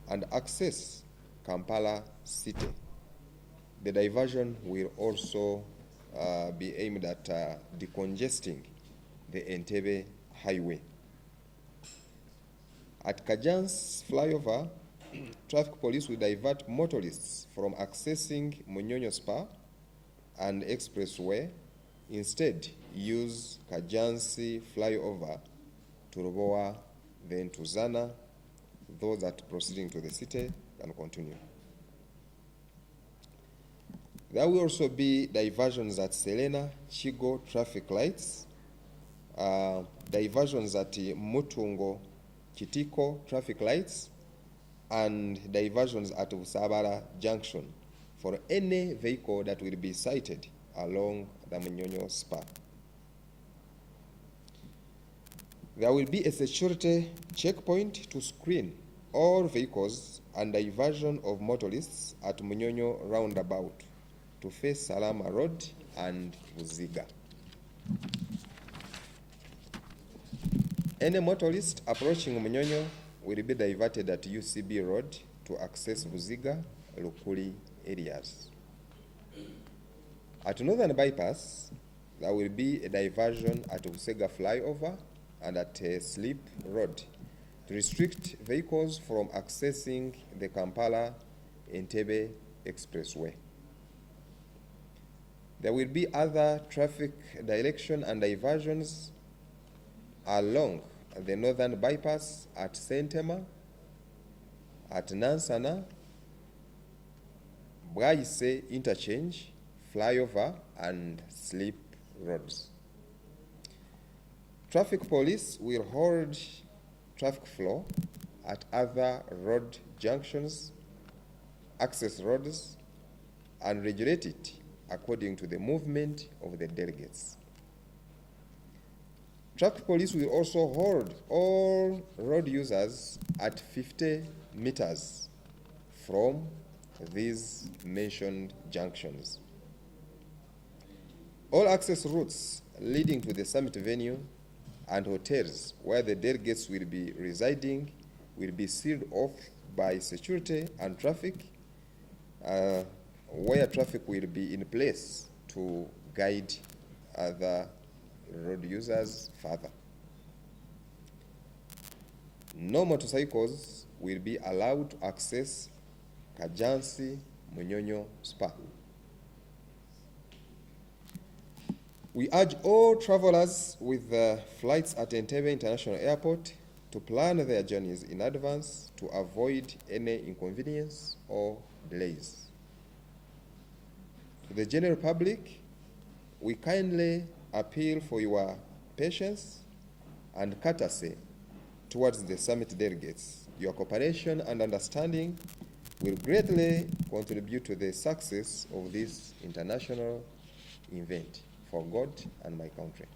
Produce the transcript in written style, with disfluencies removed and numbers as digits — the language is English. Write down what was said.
and access Kampala city. The diversion will also be aimed at decongesting the Entebbe highway. At Kajan's flyover, traffic police will divert motorists from accessing Munyonyo Spa and Expressway. Instead, use Kajansi flyover to Rubowa, then to Zana. Those that proceeding to the city can continue. There will also be diversions at Selena, Chigo traffic lights, diversions at Mutungo, Kitiko traffic lights, and diversions at Usabara Junction for any vehicle that will be sighted along the Munyonyo Spa. There will be a security checkpoint to screen all vehicles and diversion of motorists at Munyonyo roundabout to face Salama Road and Uziga. Any motorist approaching Munyonyo will be diverted at UCB Road to access Buziga, Lukuli areas. At Northern Bypass, there will be a diversion at Usega Flyover and at Sleep Road to restrict vehicles from accessing the Kampala-Entebbe Expressway. There will be other traffic direction and diversions along the Northern Bypass at Sentema, at Nansana, Bwaise Interchange, Flyover, and Sleep Roads. Traffic police will hold traffic flow at other road junctions, access roads, and regulate it according to the movement of the delegates. Traffic police will also hold all road users at 50 meters from these mentioned junctions. All access routes leading to the summit venue and hotels where the delegates will be residing will be sealed off by security and traffic, where traffic will be in place to guide other road users further. No motorcycles will be allowed to access Kajansi Munyonyo Spa. We urge all travelers with flights at Entebbe International Airport to plan their journeys in advance to avoid any inconvenience or delays. To the general public, we kindly appeal for your patience and courtesy towards the summit delegates. Your cooperation and understanding will greatly contribute to the success of this international event for God and my country.